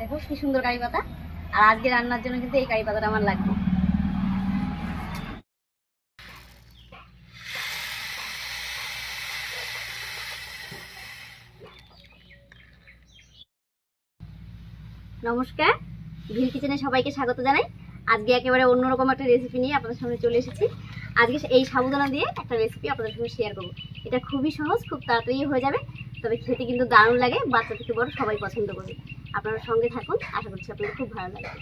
দেখো কি সুন্দর কারি পাতা। আর আজকে রান্নার জন্য কিন্তু এই কারি পাতাটা আমার লাগবে। নমস্কার, ভিল কিচেনে সবাইকে স্বাগত জানাই। আজকে একেবারে অন্যরকম একটা রেসিপি নিয়ে আপনাদের সামনে চলে এসেছি। আজকে এই সাবুদানা দিয়ে একটা রেসিপি আপনাদের সাথে শেয়ার করবো। এটা খুবই সহজ, খুব তাড়াতাড়ি হয়ে যাবে, তবে খেতে কিন্তু দারুণ লাগে। বাচ্চা থেকে বড় সবাই পছন্দ করবে। আপনারা সঙ্গে থাকুন, আশা করছি আপনাদের খুব ভালো লাগবে।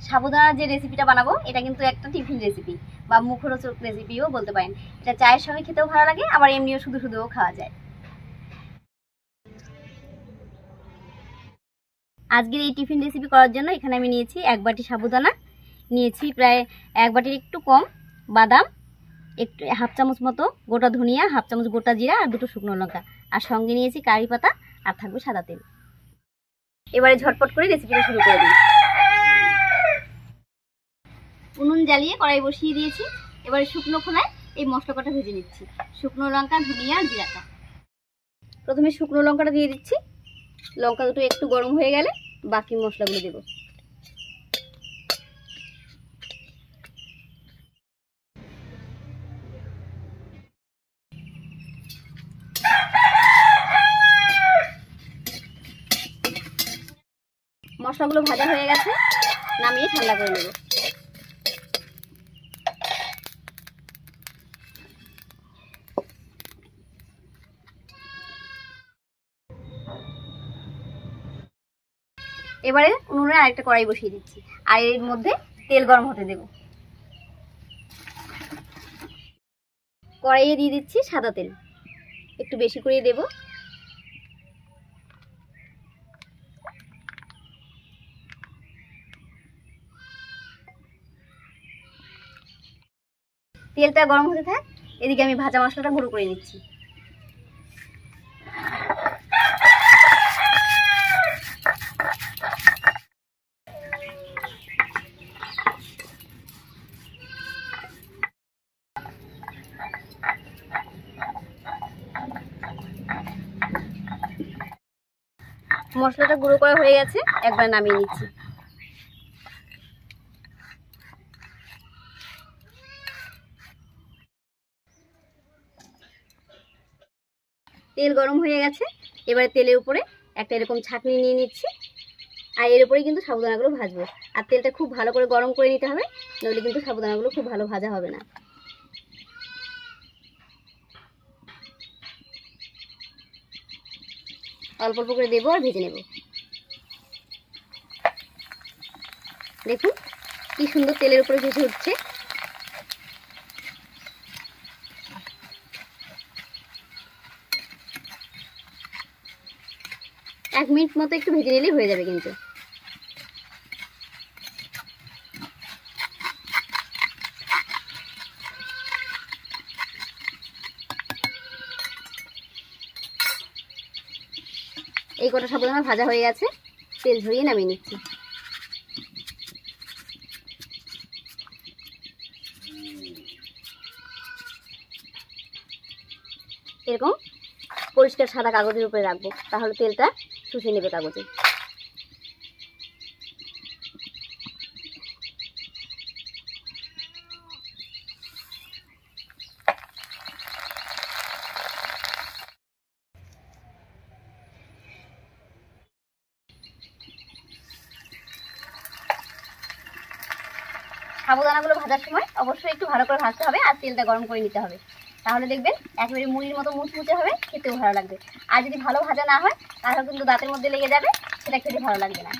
সাবুদানার যে রেসিপিটা বানাবো এটা কিন্তু একটা টিফিন রেসিপি বা মুখরোচক রেসিপিও বলতে পারেন। এটা চায়ের সঙ্গে খেতেও ভালো লাগে, আবার এমনিও শুধু শুধুও খাওয়া যায়। আজকের এই টিফিন রেসিপি করার জন্য এখানে আমি নিয়েছি 1 বাটি সাবুদানা, নিয়েছি প্রায় 1 বাটির একটু কম বাদাম, একটু 1/2 চামচ মতো গোটা ধনিয়া, 1/2 চামচ গোটা জিরা আর 2টো শুকনো লঙ্কা, আর সঙ্গে নিয়েছি কারি পাতা, আর থাকবে সাদা তেল। এবারে ঝটপট করে রেসিপিটা শুরু করে দিই। উনুন জ্বালিয়ে কড়াই বসিয়ে দিয়েছি। এবারে শুকনো খোলায় এই মশলা কটা ভেজে নিচ্ছি। শুকনো লঙ্কা, ধনিয়া আর জিরাটা। প্রথমে শুকনো লঙ্কাটা দিয়ে দিচ্ছি। লঙ্কা দুটো একটু গরম হয়ে গেলে বাকি মশলাগুলো দেব। মশলাগুলো ভাজা হয়ে গেছে, নামিয়ে ঠান্ডা করে নেব। এবারে উনুনে আরেকটা কড়াই বসিয়ে দিচ্ছি, আর এর মধ্যে তেল গরম হতে দেব। কড়াইয়ে দিয়ে দিচ্ছি সাদা তেল, একটু বেশি করে দেব। তেলটা গরম হতে থাক, এদিকে আমি ভাজা মশলাটা গুঁড়ো করে নিচ্ছি। মশলাটা গুঁড়ো করা হয়ে গেছে, একবার নামিয়ে নিচ্ছি। তেল গরম হয়ে গেছে, এবারে তেলের উপরে একটা এরকম ছাঁকনি নিয়ে নিচ্ছি, আর এর উপরে কিন্তু সাবুদানাগুলো ভাজবো। আর তেলটা খুব ভালো করে গরম করে নিতে হবে, নইলে কিন্তু সাবুদানাগুলো খুব ভালো ভাজা হবে না। অল্প অল্প করে দেবো আর ভেজে নেব। দেখুন কি সুন্দর তেলের উপরে ভেজে উঠছে। এক মিনিট মতো একটু ভেজে নিলেই হয়ে যাবে কিন্তু। এই কটা সাবুদানা ভাজা হয়ে গেছে, তেল ঝরিয়ে নামিয়ে নিচ্ছি। এরকম পরিষ্কার সাদা কাগজের উপরে রাখবো, তাহলে তেলটা শুষে নেবে কাগজে। সাবুদানাগুলো ভাজার সময় অবশ্যই একটু ভালো করে ভাজতে হবে, আর তেলটা গরম করে নিতে হবে। তাহলে দেখবেন একেবারে মুড়ির মতো মুচমুচে হবে, খেতেও ভালো লাগবে। আর যদি ভালো ভাজা না হয় তাহলে কিন্তু দাঁতের মধ্যে লেগে যাবে, সেটা খেতে ভালো লাগবে না।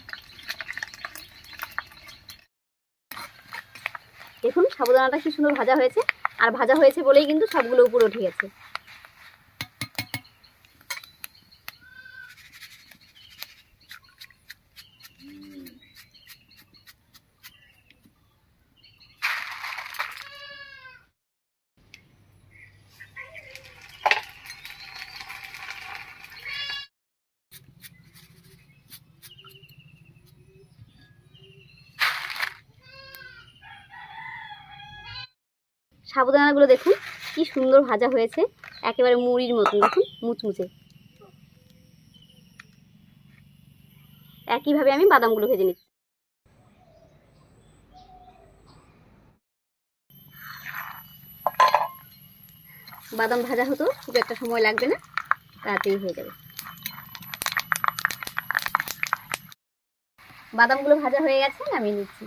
দেখুন সাবুদানাটা কি সুন্দর ভাজা হয়েছে, আর ভাজা হয়েছে বলেই কিন্তু সবগুলো উপরে উঠে গেছে। সাবুদানাগুলো দেখুন কি সুন্দর ভাজা হয়েছে, একেবারে মুড়ির মতন, দেখুন মুচমুচে। একইভাবে আমি বাদামগুলো ভেজে নিচ্ছি। বাদাম ভাজা হতো, খুব একটা সময় লাগবে না, তাড়াতাড়ি হয়ে যাবে। বাদামগুলো ভাজা হয়ে গেছে, নামিয়ে নিচ্ছি।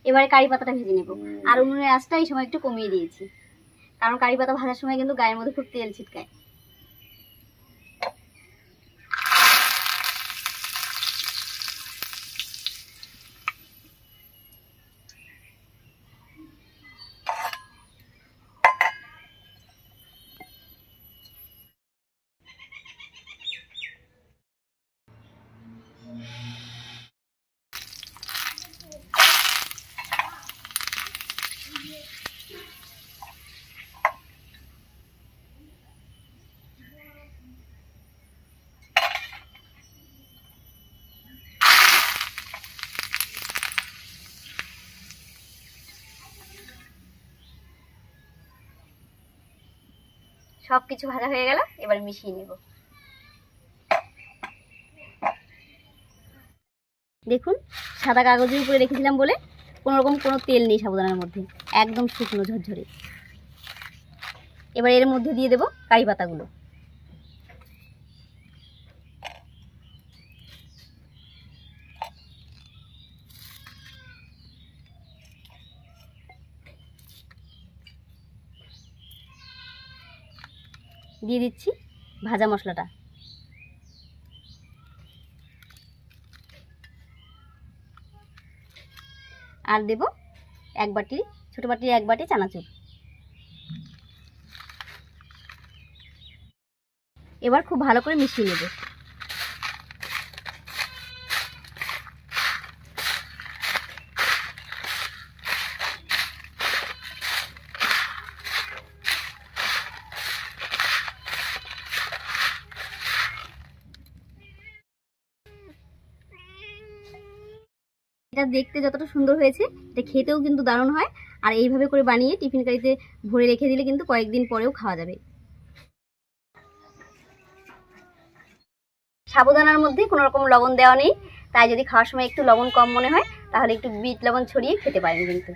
এবারে কারি পাতাটা ভেজে নেব। আর উনুনের আঁচটা এই সময় একটু কমিয়ে দিয়েছি, কারণ কারি পাতা ভাজার সময় কিন্তু গায়ের মধ্যে খুব তেল ছিটকায়। সবকিছু ভাজা হয়ে গেল, এবার মিশিয়ে নেব। দেখুন, সাদা কাগজের উপরে রেখেছিলাম বলে কোনোরকম কোনো তেল নেই সাবুদানার মধ্যে, একদম শুকনো ঝরঝরে। এবার এর মধ্যে দিয়ে দেব কারি পাতাগুলো। দিয়ে দিচ্ছি ভাজা মশলাটা। আর দেব এক বাটি, ছোট বাটির এক বাটি চানাচুর। এবার খুব ভালো করে মিশিয়ে নেব। এটা দেখতে যতটা সুন্দর হয়েছে, এটা খেতেও কিন্তু দারুণ হয়। আর এইভাবে করে বানিয়ে টিফিন কারিতে ভরে রেখে দিলে কিন্তু কয়েকদিন পরেও খাওয়া যাবে। সাবুদানার মধ্যে কোনো রকম লবণ দেওয়া নেই, তাই যদি খাওয়ার সময় একটু লবণ কম মনে হয় তাহলে একটু বিট লবণ ছড়িয়ে খেতে পারেন। কিন্তু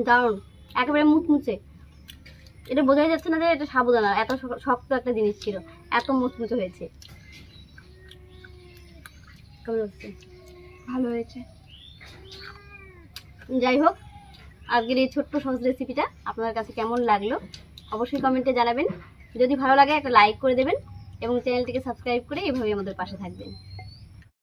দারুণ, একেবারে মুচমুচে। এটা বোঝাই যাচ্ছে না যে এটা সাবুদানা, এত শক্ত একটা জিনিস ছিল, এত মুচমুচে হয়েছে। কেমন হচ্ছে? ভালো হয়েছে। যাই হোক, আজকের এই ছোট্ট সহজ রেসিপিটা আপনাদের কাছে কেমন লাগলো অবশ্যই কমেন্টে জানাবেন। যদি ভালো লাগে একটা লাইক করে দেবেন এবং চ্যানেলটিকে সাবস্ক্রাইব করে এভাবেই আমাদের পাশে থাকবেন।